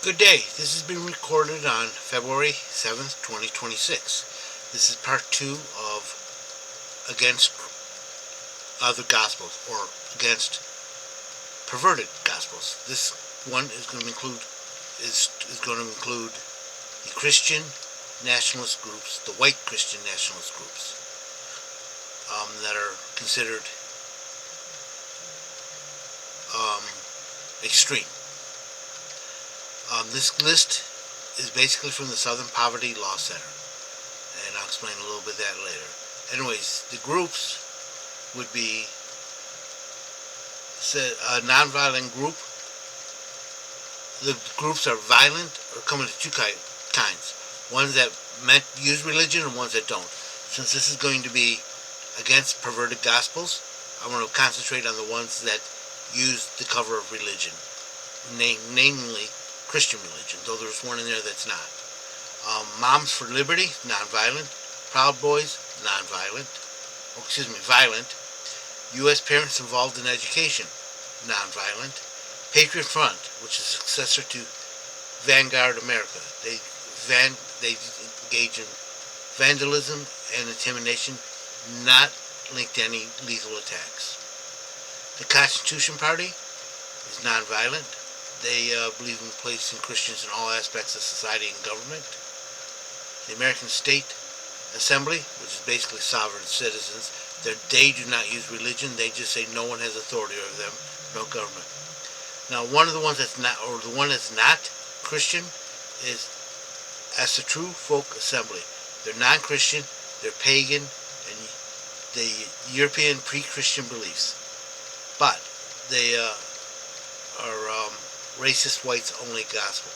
Good day. This has been recorded on February 7th, 2026. This is part 2 of Against Other Gospels, or Against Perverted Gospels. This one is going to include the Christian nationalist groups, the white Christian nationalist groups, that are considered extreme. This list is basically from the Southern Poverty Law Center, and I'll explain a little bit of that later. Anyways, the groups would be a nonviolent group. The groups are violent or come into two kinds. Ones that use religion and ones that don't. Since this is going to be against perverted gospels, I want to concentrate on the ones that use the cover of religion, namely Christian religion, though there's one in there that's not. Moms for Liberty, nonviolent. Proud Boys, nonviolent. Violent. U.S. Parents Involved in Education, nonviolent. Patriot Front, which is a successor to Vanguard America. They engage in vandalism and intimidation, not linked to any lethal attacks. The Constitution Party is nonviolent. They believe in placing Christians in all aspects of society and government. The American State Assembly, which is basically sovereign citizens, they do not use religion. They just say no one has authority over them, no government. Now, one of the ones that's not, or the one that's not Christian, is as the True Folk Assembly. They're non-Christian, they're pagan, and the European pre-Christian beliefs, but they are racist whites only gospel.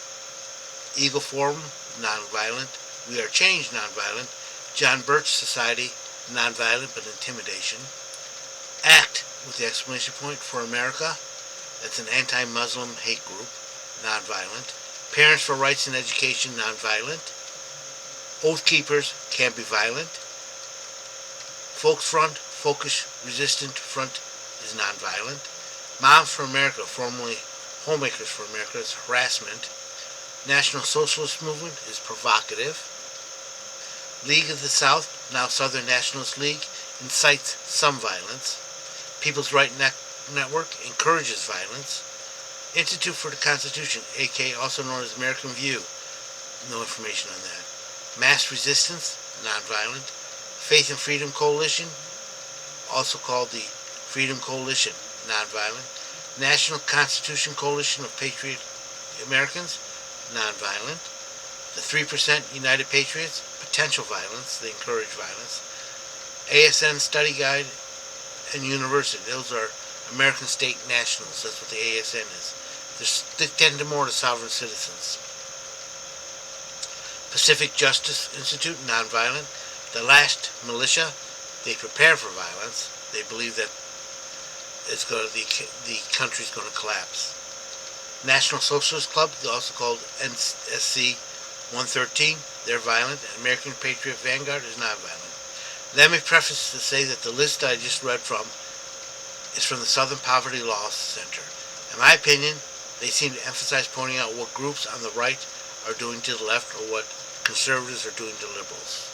Eagle Forum, nonviolent. We Are Changed, nonviolent. John Birch Society, nonviolent but intimidation. ACT, with the exclamation point, for America. That's an anti-Muslim hate group, nonviolent. Parents for Rights in Education, nonviolent. Oath Keepers, can't be violent. Folks Front, Folkish Resistant Front is nonviolent. Moms for America, formerly Homemakers for America, is harassment. National Socialist Movement is provocative. League of the South, now Southern Nationalist League, incites some violence. People's Right Network encourages violence. Institute for the Constitution, aka also known as American View, no information on that. Mass Resistance, nonviolent. Faith and Freedom Coalition, also called the Freedom Coalition, nonviolent. National Constitution Coalition of Patriot Americans, nonviolent. The 3% United Patriots, potential violence, they encourage violence. ASN Study Guide and University, those are American State Nationals, that's what the ASN is. They tend to more to sovereign citizens. Pacific Justice Institute, nonviolent. The Last Militia, they prepare for violence. They believe that the country's going to collapse. National Socialist Club, also called NSC 113, they're violent. American Patriot Vanguard is not violent. Let me preface to say that the list I just read from is from the Southern Poverty Law Center. In my opinion, they seem to emphasize pointing out what groups on the right are doing to the left or what conservatives are doing to liberals.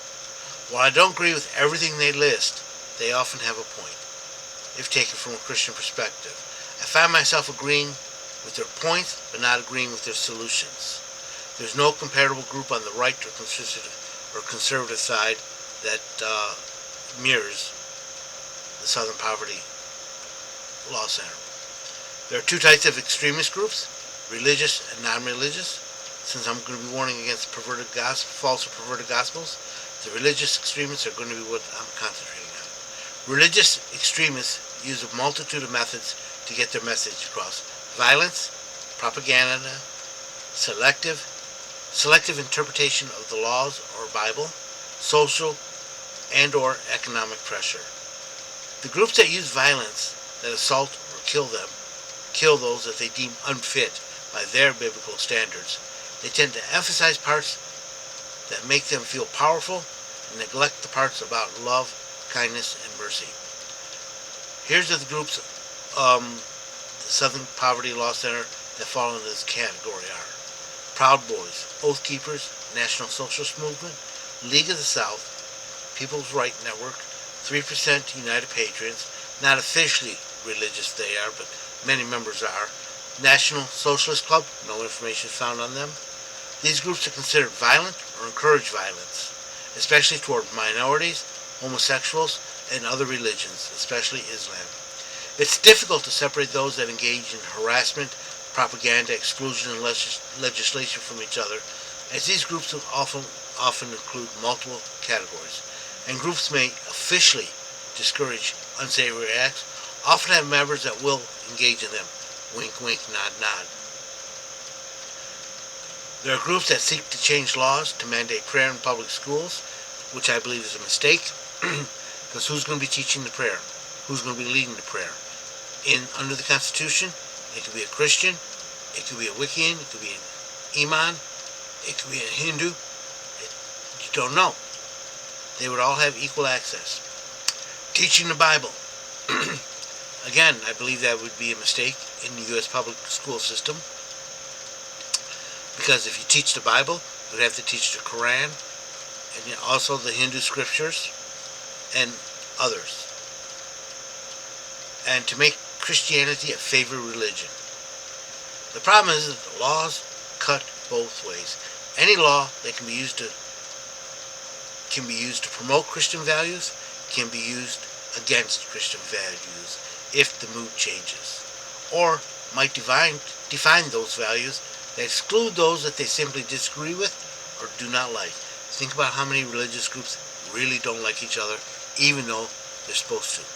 While I don't agree with everything they list, they often have a point, if taken from a Christian perspective. I find myself agreeing with their points, but not agreeing with their solutions. There's no comparable group on the right or conservative side that mirrors the Southern Poverty Law Center. There are two types of extremist groups, religious and non-religious. Since I'm going to be warning against false or perverted gospels, the religious extremists are going to be what I'm concentrating on. Religious extremists use a multitude of methods to get their message across. Violence, propaganda, selective interpretation of the laws or Bible, social and or economic pressure. The groups that use violence, that assault or kill those that they deem unfit by their biblical standards. They tend to emphasize parts that make them feel powerful and neglect the parts about love, kindness, and mercy. Here's the groups the Southern Poverty Law Center that fall into this category are. Proud Boys, Oath Keepers, National Socialist Movement, League of the South, People's Right Network, 3% United Patriots, not officially religious they are, but many members are, National Socialist Club, no information found on them. These groups are considered violent or encourage violence, especially toward minorities, homosexuals, and other religions, especially Islam. It's difficult to separate those that engage in harassment, propaganda, exclusion, and legislation from each other, as these groups often include multiple categories, and groups may officially discourage unsavory acts, often have members that will engage in them. Wink, wink, nod, nod. There are groups that seek to change laws to mandate prayer in public schools, which I believe is a mistake, because who's going to be teaching the prayer? Who's going to be leading the prayer? Under the Constitution, it could be a Christian, it could be a Wiccan, it could be an Imam, it could be a Hindu. You don't know. They would all have equal access. Teaching the Bible. Again, I believe that would be a mistake in the U.S. public school system, because if you teach the Bible, you would have to teach the Quran, and also the Hindu scriptures, and others. And to make Christianity a favored religion. The problem is that the laws cut both ways. Any law that can be used to promote Christian values can be used against Christian values if the mood changes, or might define those values that exclude those that they simply disagree with or do not like. Think about how many religious groups really don't like each other, even though they're supposed to.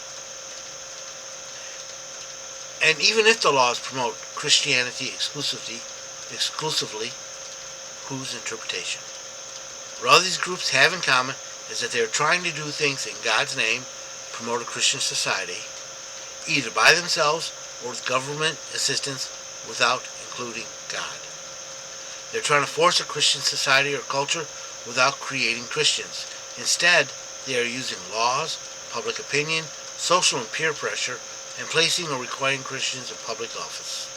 And even if the laws promote Christianity exclusively, whose interpretation? What all these groups have in common is that they are trying to do things in God's name, promote a Christian society, either by themselves or with government assistance without including God. They're trying to force a Christian society or culture without creating Christians. Instead, they are using laws, public opinion, social and peer pressure, and placing or requiring Christians in public office.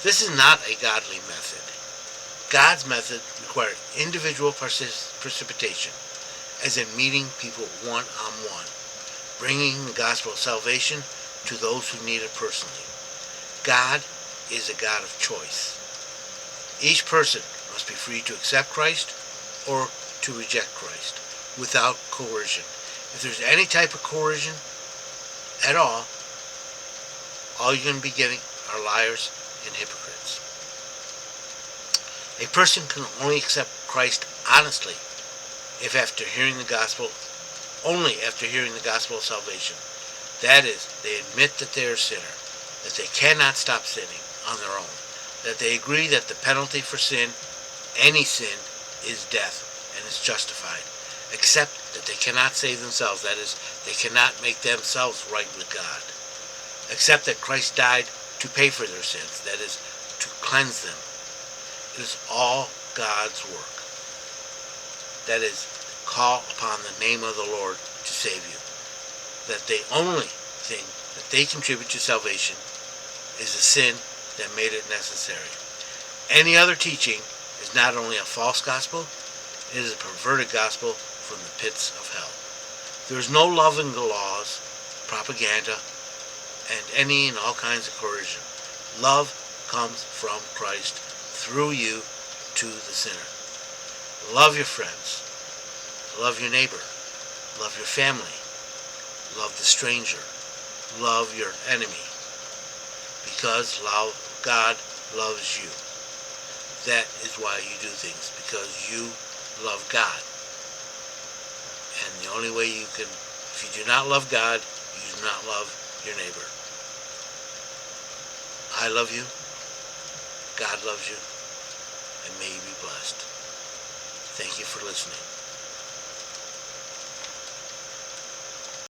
This is not a godly method. God's method required individual precipitation, as in meeting people one-on-one, bringing the gospel of salvation to those who need it personally. God is a God of choice. Each person must be free to accept Christ or to reject Christ without coercion. If there's any type of coercion at all you're going to be getting are liars and hypocrites. A person can only accept Christ honestly if after hearing the gospel of salvation. That is, they admit that they are a sinner, that they cannot stop sinning on their own, that they agree that the penalty for sin, any sin, is death and is justified, except that they cannot save themselves, that is, they cannot make themselves right with God, except that Christ died to pay for their sins, that is, to cleanse them. It is all God's work. That is, call upon the name of the Lord to save you. That the only thing that they contribute to salvation is the sin that made it necessary. Any other teaching is not only a false gospel, it is a perverted gospel from the pits of hell. There is no love in the laws, propaganda, and any and all kinds of coercion. Love comes from Christ through you to the sinner. Love your friends. Love your neighbor. Love your family. Love the stranger. Love your enemy. Because God loves you. That is why you do things, because you love God. And the only way you can, if you do not love God, you do not love your neighbor. I love you. God loves you. And may you be blessed. Thank you for listening.